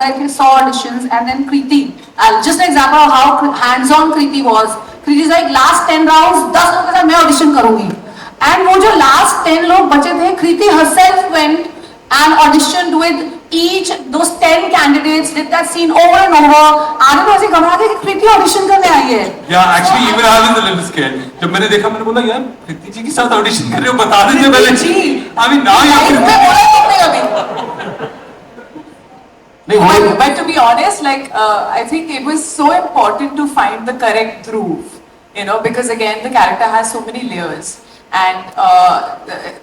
like I saw auditions, and then Kriti. Just an example of how hands-on Kriti was. Kriti is like last 10 rounds, 10 लोगों के साथ मैं audition करूँगी. And वो जो last 10 लोग बचे थे, Kriti herself went and auditioned with each those 10 candidates, did that scene over and over. आधे तो ऐसे घबरा गए कि Kriti audition करने आई है. Yeah, actually even I was a little scared. जब मैंने देखा मैंने बोला यार कृति जी के साथ audition कर रहे हो बता दीजिए पहले. I mean now you. मैं बोला तुमने कभी. But to be honest, like I think it was so important to find the correct groove, you know, because again the character has so many layers, and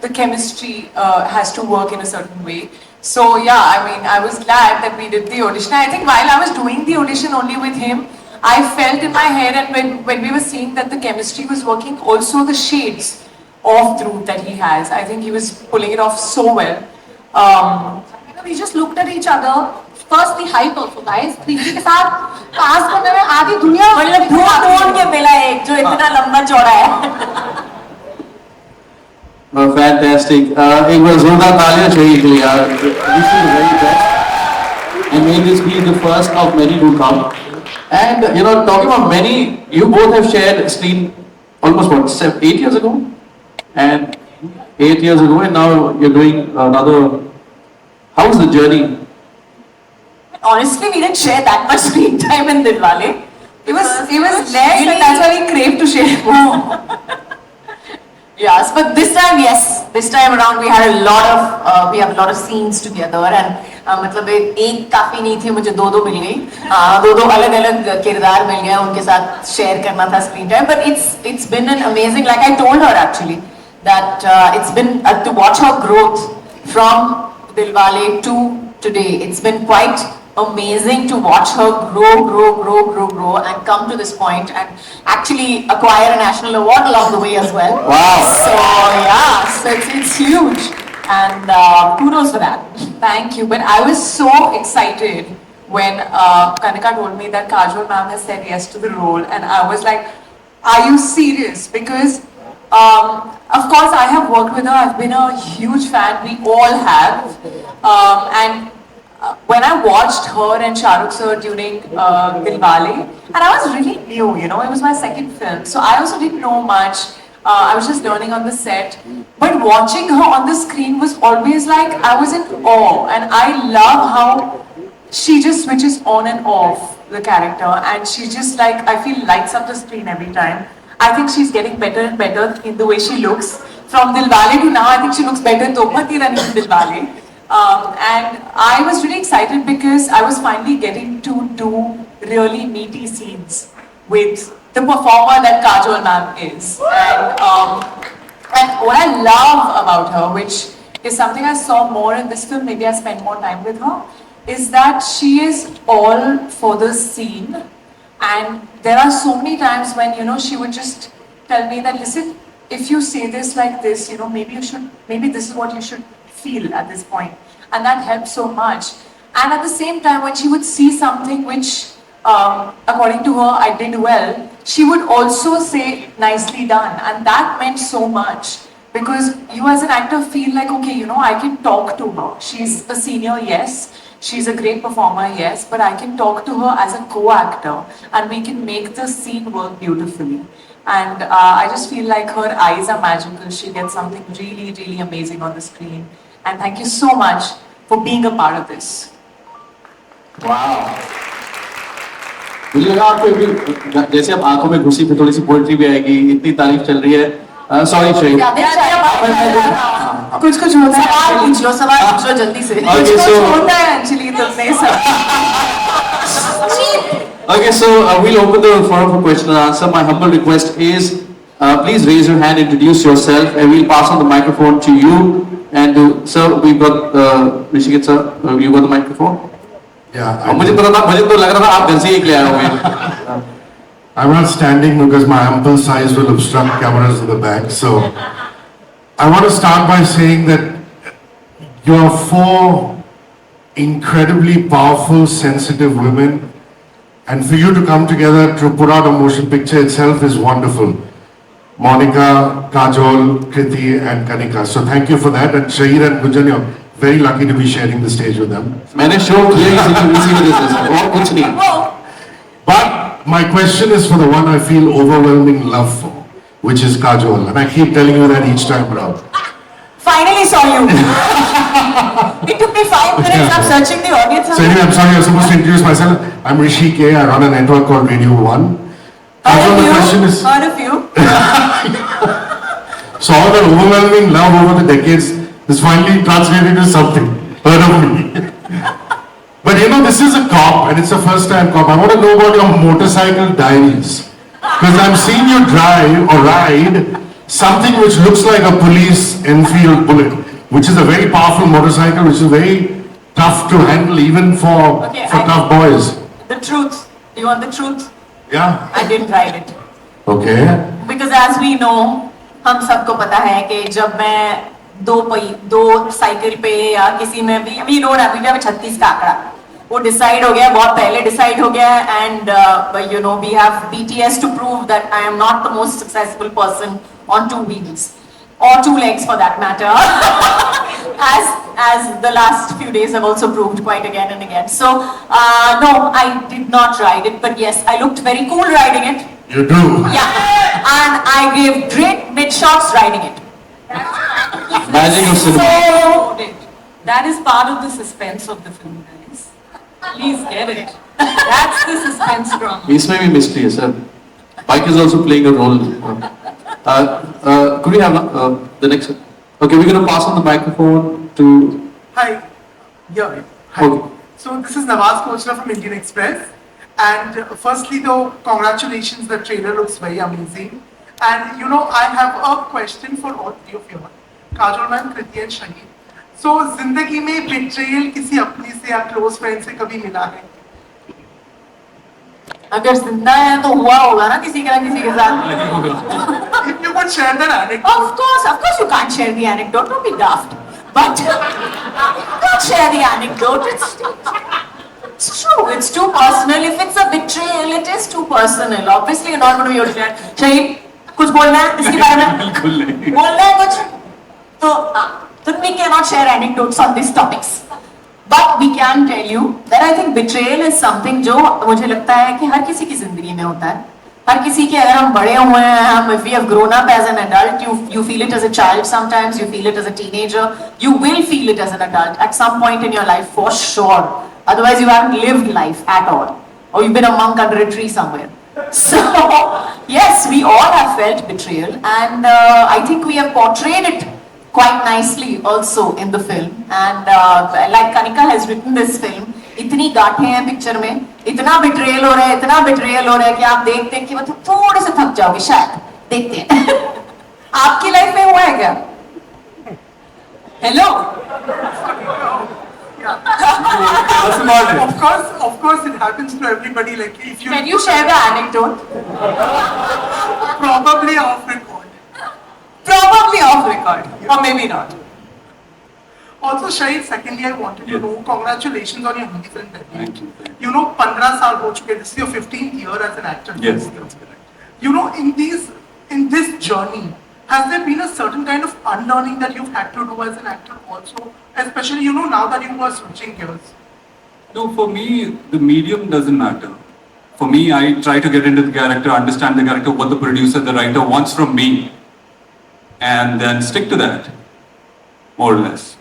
the chemistry has to work in a certain way. So yeah, I mean, I was glad that we did the audition. I think while I was doing the audition only with him, I felt in my head, and when we were seeing that the chemistry was working, also the shades of truth that he has. I think he was pulling it off so well. We just looked at each other. First the height also, guys. Kriti के साथ पास करने में आधी दुनिया मतलब ढूंढ के मिला एक जो इतना लंबा चौड़ा है. Fantastic. एक बार जोरदार तालियां चाहिए के लिए यार. This is very best. And may this be the first of many to come. And you know, talking about many, you both have shared screen almost what 8 years ago, and 8 years ago, and now you're doing another. How was the journey? Honestly, we didn't share that much screen time in Dilwale. It was less, and that's why we craved to share more. Yes, but this time, yes, this time around we had a lot of we have a lot of scenes together, and मतलब एक काफी नहीं थी, मुझे दो मिल गई, दो अलग किरदार मिल गए, उनके साथ share करना था screen time. But it's been an amazing, like I told her actually, that it's been to watch her growth from Dilwale to today. It's been quite amazing to watch her grow and come to this point and actually acquire a national award along the way as well. Wow. So yeah, so it's huge, and kudos for that. Thank you. But I was so excited when Kanika told me that Kajol ma'am has said yes to the role, and I was like, are you serious? Because of course I have worked with her, I've been a huge fan, we all have, and when I watched her and Shah Rukh sir during Dilwale, and I was really new, you know, it was my second film, so I also didn't know much. I was just learning on the set, but watching her on the screen was always like I was in awe, and I love how she just switches on and off the character, and she just like, I feel, lights up the screen every time. I think she's getting better and better in the way she looks. From Dilwale to now, I think she looks better in Patti than in Dilwale. And I was really excited because I was finally getting to do really meaty scenes with the performer that Kajol ma'am is. And what I love about her, which is something I saw more in this film, maybe I spent more time with her, is that she is all for the scene. And there are so many times when, you know, she would just tell me that, listen, if you say this like this, you know, maybe this is what you should feel at this point. And that helped so much. And at the same time, when she would see something which, according to her, I did well, she would also say, nicely done. And that meant so much. Because you as an actor feel like, okay, you know, I can talk to her. She's a senior, yes. She's a great performer, yes. But I can talk to her as a co-actor. And we can make the scene work beautifully. And I just feel like her eyes are magical. She gets something really, really amazing on the screen. And thank you so much for being a part of this. Wow. मुझे लगा आपको भी जैसे अब आंखों में घुसी फिर थोड़ी सी पोएट्री भी आएगी, इतनी तारीफ चल रही है. सॉरी शहीद. कुछ होता है. सवाल पूछ लो जल्दी से. कुछ होता है एक्चुअली तुमने सब. Okay, so we'll open the forum for question and answer. My humble request is, please raise your hand, introduce yourself, and we'll pass on the microphone to you. And sir, we've got Rishikesh sir, you got the microphone. Yeah. मुझे तो लग रहा था आप घर से ही ले आए होंगे. I'm not standing because my ample size will obstruct cameras in the back. So I want to start by saying that you are four incredibly powerful, sensitive women, and for you to come together to put out a motion picture itself is wonderful. Monica, Kajol, Kriti and Kanika. So thank you for that. And Shaheer and Gunjan, you're very lucky to be sharing the stage with them. मैंने show किया इसी वजह से और कुछ नहीं. But my question is for the one I feel overwhelming love for, which is Kajol, and I keep telling you that each time around. Finally saw you. It took me 5 minutes. I'm searching the audience. So anyway, I'm sorry, I was supposed to introduce myself. I'm Rishi K. I run a network called Radio 1. Kajol, the question is... Heard of you. So all that overwhelming love over the decades is finally translated to something. Heard of me. But you know, this is a cop and it's a first time cop. I want to know about your motorcycle diaries. Because I'm seeing you drive or ride something which looks like a police Enfield Bullet, which is a very powerful motorcycle, which is very tough to handle even for tough boys. The truth. Do you want the truth? Yeah. I didn't ride it. Okay. Because as we know, हम सबको पता है कि जब मैं दो cycle पे या किसी में भी अभी रोड अभी 36 का आंकड़ा वो डिसाइड हो गया बहुत पहले डिसाइड हो गया and you know we have BTS to prove that I am not the most successful person on 2 wheels or 2 legs for that matter as the last few days have also proved quite again and again. So no, I did not ride it, but yes, I looked very cool riding it. You do? Yeah, and I gave great mid shots riding it. Magic of cinema. So That is part of the suspense of the film, guys. Please get it. That's the suspense drama. इसमें भी mystery है sir. Mike is also playing a role. Could we have the next? Okay, we're going to pass on the microphone to. Hi. Yeah. Hi. Okay. So this is Nawaz Kochra from Indian Express. And firstly though, congratulations, the trailer looks very amazing. And you know, I have a question for all three of you. Kajol ma'am, Kriti and Shaheer. So, जिंदगी में betrayal किसी अपनी से या close friend से कभी मिला है? अगर जिंदा है तो हुआ होगा ना किसी के साथ. If you could share that anecdote. Of course you can't share the anecdote, don't be daft. But don't share the anecdote. It's true. It's too personal. If it's a betrayal, it is too personal. Obviously, you're not going to be able to share. Shaheer, कुछ बोलना है इसके बारे में? बिल्कुल नहीं. बोलना है कुछ? तो we cannot share anecdotes on these topics. But we can tell you that I think betrayal is something जो मुझे लगता है कि हर किसी की जिंदगी में होता है. हर किसी के अगर हम बड़े हुए हैं, हम if we have grown up as an adult, you feel it as a child sometimes, you feel it as a teenager, you will feel it as an adult at some point in your life for sure. Otherwise, you haven't lived life at all, or you've been a monk under a tree somewhere. So, yes, we all have felt betrayal, and I think we have portrayed it quite nicely also in the film. And like Kanika has written this film, इतनी गांठें हैं picture में, इतना betrayal हो रहा है, इतना betrayal हो रहा है कि आप देखते हैं कि मतलब थोड़े से थक जाओगे शायद. देखते हैं. आपकी लाइफ में हुआ है क्या? Hello. Of course, it happens to everybody. Like if you. Can you share the anecdote? Probably off record. Probably off record, or maybe not. Also, Shaheer, secondly, I wanted to know, congratulations on your Hindi film debut. Thank you. You know, 15 साल हो चुके. This is your 15th year as an actor. Yes, that's correct. You know, in this journey, has there been a certain kind of unlearning that you've had to do as an actor also? Especially, you know, now that you are switching gears. No, for me, the medium doesn't matter. For me, I try to get into the character, understand the character, what the producer, the writer wants from me, and then stick to that, more or less,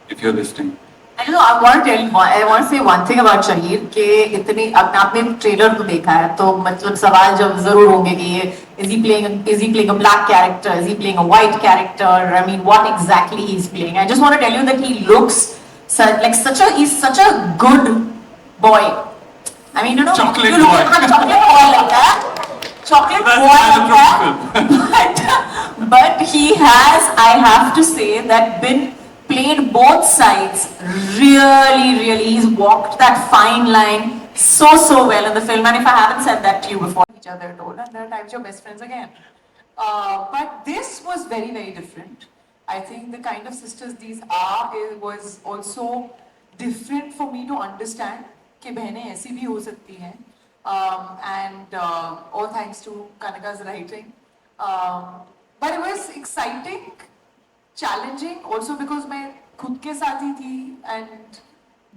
if you're listening. I know. I want to say one thing about Shaheer कि इतनी आपने trailer तो देखा है तो मतलब सवाल जब जरूर होंगे कि ये is he playing a black character, is he playing a white character, I mean what exactly he's playing. I just want to tell you that he looks he's such a good boy. I mean, you know, Chocolate you look boy. at chocolate boy like that. Chocolate That's boy kind like of that. But he has, I have to say, that been played both sides really. He's walked that fine line so well in the film. And if I haven't said that to you before, each other at all, and there are times you're best friends again. But this was very different. I think the kind of sisters these are was also different for me to understand कि बहनें ऐसी भी हो सकती हैं. And all thanks to Kanika's writing. But it was exciting, challenging, also because मैं खुद के साथ ही थी and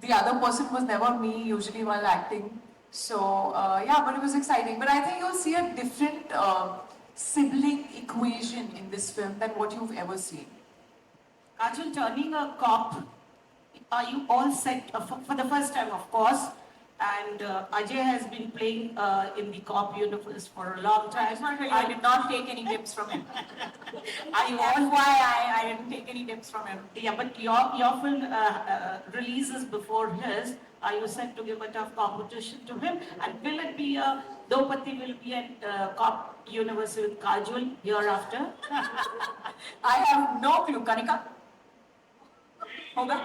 the other person was never me usually while acting. So yeah, but it was exciting. But I think you'll see a different sibling equation in this film than what you've ever seen. Kajol, turning a cop, are you all set for the first time, of course? And Ajay has been playing in the cop universe for a long time. I did not take any tips from him. Are you all? I didn't take any tips from him. Yeah, but your film releases before his. Are you set to give a tough competition to him? And will it be though Patti will be a cop universe with Kajol hereafter? I have no clue. Kanika? होगा?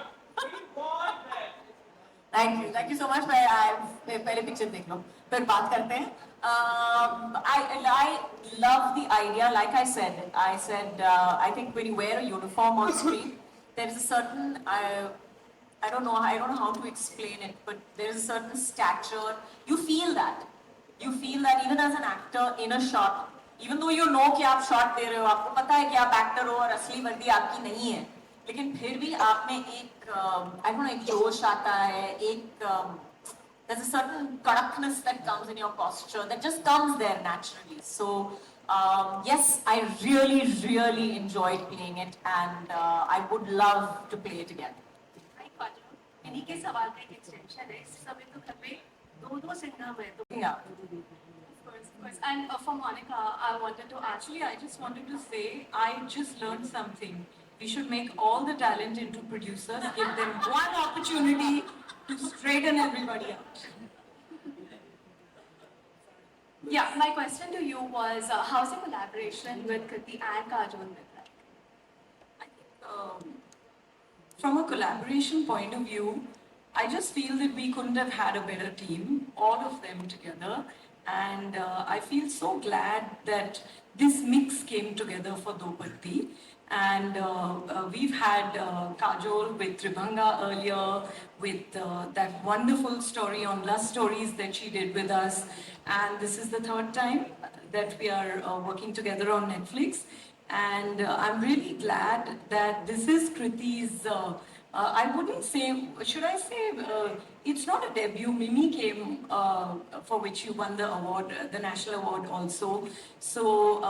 Thank you so much. पहले picture देख लो, फिर बात करते हैं. I love the idea. Like I said, I think when you wear a uniform on screen, there is a certain I don't know how to explain it, but there is a certain stature. You feel that even as an actor in a shot, even though you know कि आप shot दे रहे हो, आपको पता है कि आप actor हो और असली वर्दी आपकी नहीं है, लेकिन फिर भी आप में एक I don't know, एक जोश आता है, एक there's a certain कड़कनेस that comes in your posture that just comes there naturally. So yes, I really enjoyed playing it, and I would love to play it again. इन्हीं के सवाल का एक एक्सटेंशन है. इस समय तो घर में दो सिंघम है तो Yeah. Of course. And for Monica, I just wanted to say, I just learned something. We should make all the talent into producers, give them one opportunity to straighten everybody out. Yeah, my question to you was, how's the collaboration with Kriti and Kajol been like? I think from a collaboration point of view, I just feel that we couldn't have had a better team, all of them together. And I feel so glad that this mix came together for Do Patti. And we've had Kajol with Tribhanga earlier, with that wonderful story on Lust Stories that she did with us. And this is the third time that we are working together on Netflix. And I'm really glad that this is Kriti's, I wouldn't say, should I say, it's not a debut. Mimi came, for which you won the award, the national award also. So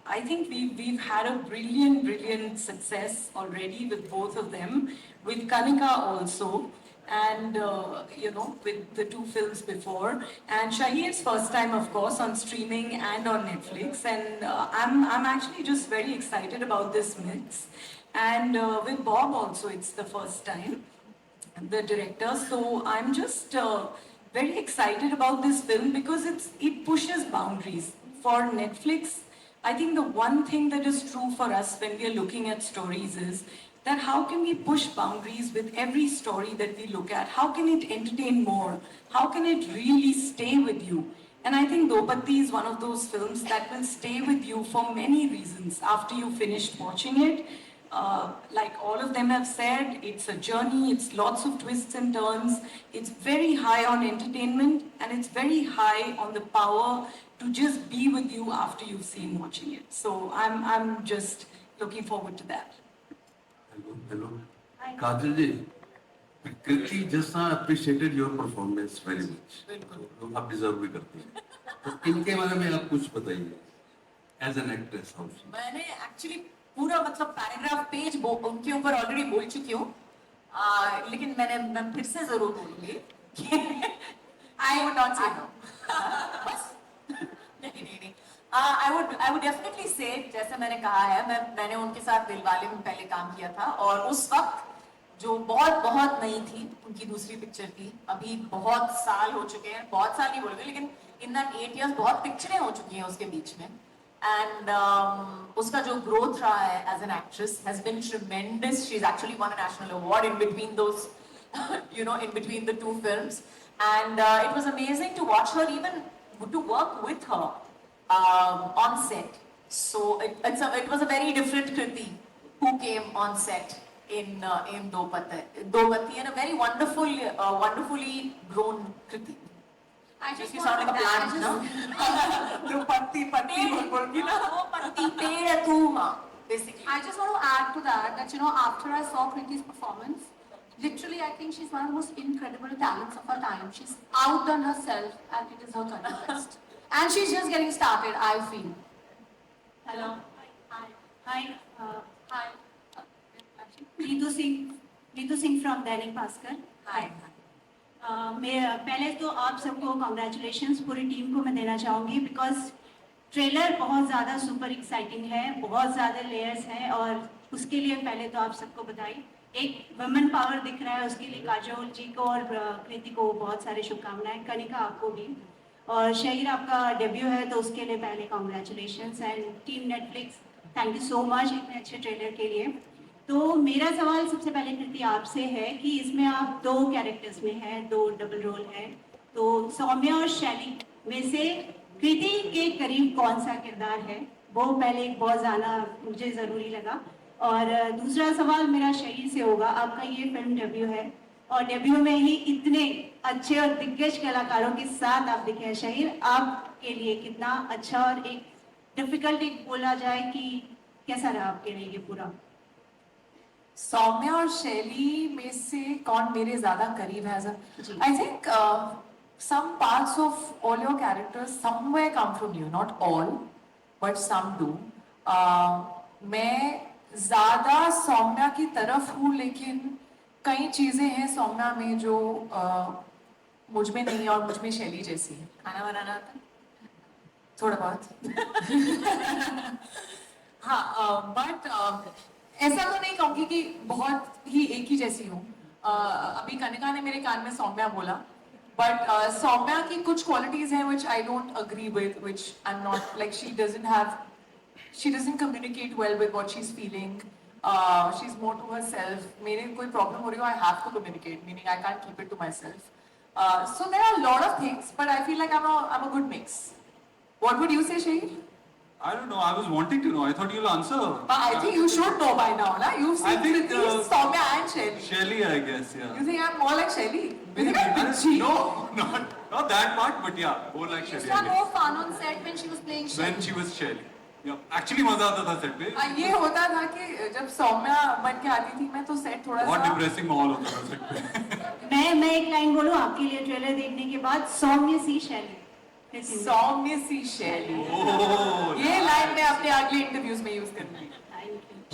I think we've had a brilliant success already with both of them, with Kanika also. And with the two films before, and Shaheer's first time, of course, on streaming and on Netflix. And I'm actually just very excited about this mix. And with Bob also, it's the first time, the director. So I'm just very excited about this film because it pushes boundaries for Netflix. I think the one thing that is true for us when we are looking at stories is that how can we push boundaries with every story that we look at? How can it entertain more? How can it really stay with you? And I think Do Patti is one of those films that will stay with you for many reasons after you finished watching it. Like all of them have said, it's a journey, it's lots of twists and turns, it's very high on entertainment, and it's very high on the power to just be with you after you've seen watching it. So I'm just looking forward to that. Hello. Kajol ji, Kriti just now appreciated your performance very much. तो आप deserve भी करती हैं. तो इनके बारे में आप कुछ बताइए. As an actress, how she? मैंने actually पूरा मतलब पैराग्राफ पेज उनके ऊपर ऑलरेडी बोल चुकी हूँ, लेकिन मैं फिर से जरूर बोलूंगी. I would not say no. बस नहीं. I would definitely say, जैसे मैंने कहा है, मैंने उनके साथ दिलवाले में पहले काम किया था और उस वक्त जो बहुत नई थी उनकी दूसरी पिक्चर थी. अभी बहुत साल हो चुके हैं, बहुत साल नहीं बोलोगे, लेकिन in that 8 years बहुत पिक्चरें हो चुकी हैं उसके बीच में. And उसका जो growth रहा है as an actress has been tremendous. She's actually won a national award in between those, in between the two films. And it was amazing to watch her, even to work with her on set. So it was a very different Kriti who came on set in Do Patti, and a very wonderfully grown Kriti. I just You sound like a plant, no? Patti, वो पत्ती पेड़ है तू, हाँ. basically. I just want to add to that you know, after I saw Kriti's performance, literally I think she's one of the most incredible talents of her time. She's outdone herself and it is her career best. And she's just getting started, I feel. Hello. Hi. Hi. Hi. Neetu Singh from Dainik Bhaskar. Hi. मैं पहले तो आप सबको congratulations पूरी team को मैं देना चाहूँगी बिकॉज ट्रेलर बहुत ज़्यादा सुपर एक्साइटिंग है, बहुत ज़्यादा लेयर्स हैं और उसके लिए पहले तो आप सबको बधाई. एक वुमेन पावर दिख रहा है, उसके लिए काजोल जी को और कृति को बहुत सारी शुभकामनाएं. कनिका आपको भी. और शहीर आपका डेब्यू है तो उसके लिए पहले congratulations. And team Netflix thank you so much इतने अच्छे ट्रेलर के लिए. तो मेरा सवाल सबसे पहले कृति आपसे है कि इसमें आप 2 कैरेक्टर्स में हैं, 2 डबल रोल है. तो सौम्या और शैली में से कृति के करीब कौन सा किरदार है, वो पहले एक बहुत ज़्यादा मुझे ज़रूरी लगा. और दूसरा सवाल मेरा शहीर से होगा. आपका ये फिल्म डेब्यू है और डेब्यू में ही इतने अच्छे और दिग्गज कलाकारों के साथ आप दिखे हैं. शहीर आपके लिए कितना अच्छा और एक डिफिकल्ट एक बोला जाए कि कैसा रहा आपके लिए ये पूरा? सौम्या और शैली में से कौन मेरे ज्यादा करीब है? I think some parts of all your characters somewhere come from you, not all, but some do. मैं ज्यादा सौम्या की तरफ हूँ, लेकिन कई चीजें हैं सौम्या में जो मुझ में नहीं है और मुझ में शैली जैसी है. खाना बनाना आता है थोड़ा बहुत. हाँ, बट ऐसा तो नहीं कहूँगी कि बहुत ही एक ही जैसी हूँ. अभी कनिका ने मेरे कान में सौम्या बोला, बट सौम्या की कुछ क्वालिटीज हैं which I don't agree with, which I'm not like. She doesn't communicate well with what she's feeling. She's more to herself. मेरे कोई प्रॉब्लम हो रही हो, I have to communicate, meaning I can't keep it to myself. So there are a lot of things, but I feel like I'm a good mix. What would you say, Shaheer? I don't know. I was wanting to know. I thought you'll answer. I think you should know by now, na? You've I seen think, Kriti, Soumya and Shelly. Shelly, I guess, yeah. You think I'm more like Shelly? You think I'm Maybe. bitchy? No, not that part, but yeah, more like She Shelly. used to I have guess. more fun on set when she was playing When Shelly. she was Shelly. Yeah. Actually, मजा आता था set पे. ये होता था कि जब सौम्या बन के आती थी मैं, तो सेट थोड़ा बहुत सा डिप्रेसिंग माहौल होता था set पे. मैं एक लाइन बोलूँ आपके लिए ट्रेलर देखने के बाद, सौम्य सी शैली. सौम्य सी शैली. ये लाइन मैं अपने अगले इंटरव्यूज में यूज करूंगी.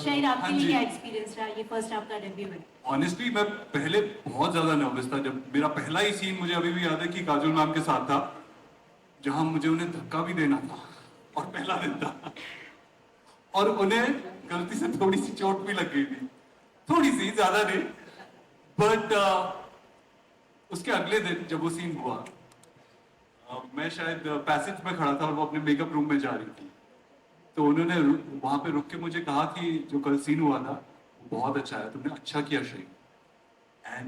शहीर आपके हाँ लिए जी. क्या एक्सपीरियंस रहा, ये फर्स्ट आपका डेब्यू है? ऑनेस्टली मैं पहले बहुत ज्यादा नर्वस था. जब मेरा पहला ही सीन मुझे अभी भी याद है कि काजोल मैम के साथ था, जहां मुझे उन्हें धक्का भी देना था और पहला दिन था, और उन्हें गलती से थोड़ी सी चोट भी लग गई थी, थोड़ी सी, ज्यादा नहीं. बट उसके अगले दिन जब वो सीन हुआ, मैं शायद पैसेज में खड़ा था और वो अपने मेकअप रूम में जा रही थी, तो उन्होंने वहां पे रुक के मुझे कहा कि जो कल सीन हुआ था वो बहुत अच्छा है, तुमने अच्छा किया Shahid. And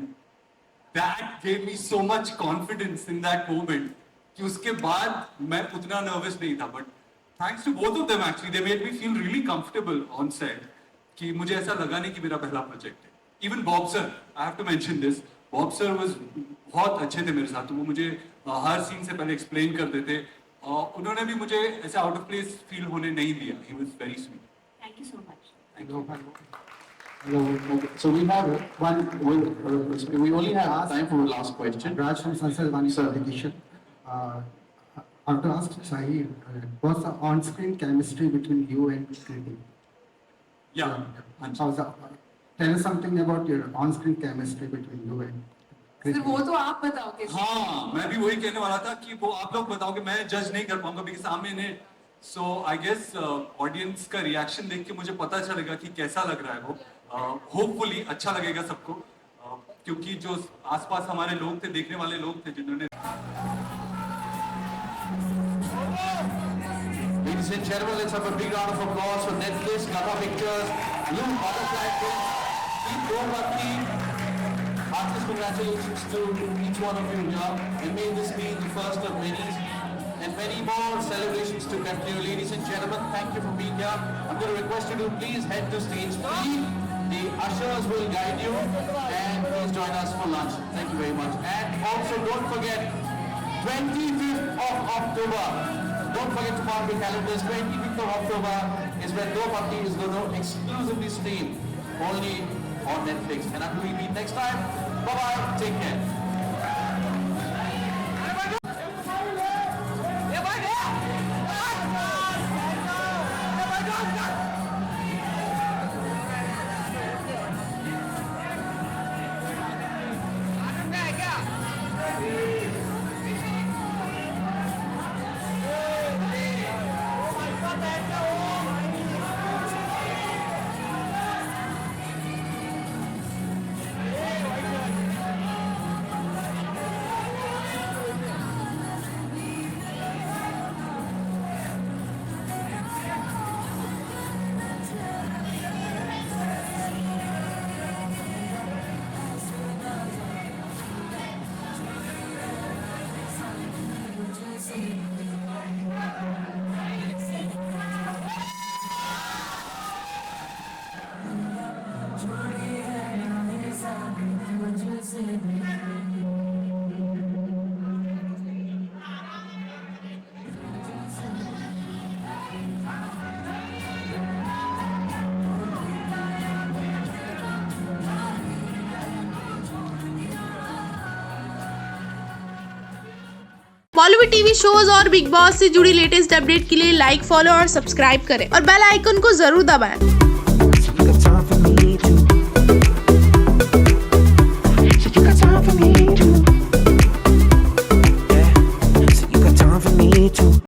that gave me so much confidence in that moment कि उसके बाद मैं उतना नर्वस नहीं था. But thanks to both of them, actually they made me feel really comfortable on set, कि मुझे ऐसा लगा नहीं कि मेरा पहला प्रोजेक्ट है. Even Bob sir, I have to mention this, Bob sir was बहुत अच्छे थे मेरे साथ. तो वो मुझे हर सीन से पहले एक्सप्लेन करते थे, और उन्होंने भी मुझे ऐसे आउट ऑफ प्लेस फील होने नहीं दिया. He was very sweet. Thank you so much. Thank you. Hello. Okay. So we have one. We only have time for the last question. Raj from Sansad Vani Sir. Publication. I have to ask Shaheer, what's the on-screen chemistry between you and Kriti? या How's the, tell us something about your on-screen chemistry between you and सिर्फ Kriti. वो तो आप बताओ कैसे. हाँ, मैं भी वही कहने वाला था कि वो आप लोग बताओगे, मैं जज नहीं कर पाऊंगा क्योंकि सामने ने. सो आई गेस ऑडियंस का रिएक्शन देख के मुझे पता चलेगा कि कैसा लग रहा है वो. होपफुली अच्छा लगेगा सबको, क्योंकि जो आसपास हमारे लोग थे, देखने वाले लोग थे जिन्होंने. Ladies and gentlemen, let's have a big round of applause for Netflix, Kata Pictures, Blue Butterfly Films, Team Patti. Heartiest congratulations to each one of you here, and may this be the first of many, and many more celebrations to continue. Ladies and gentlemen, thank you for being here. I'm going to request you to please head to stage 3. The ushers will guide you, and please join us for lunch. Thank you very much. And also don't forget, 25th of October. Don't forget to mark your calendars. 25th of October. is when Do Patti is going to exclusively stream only on Netflix. And until we meet next time, bye-bye, take care. Bollywood TV shows और big boss से जुड़ी latest update के लिए like, follow और subscribe करें और bell icon को जरूर दबाएं।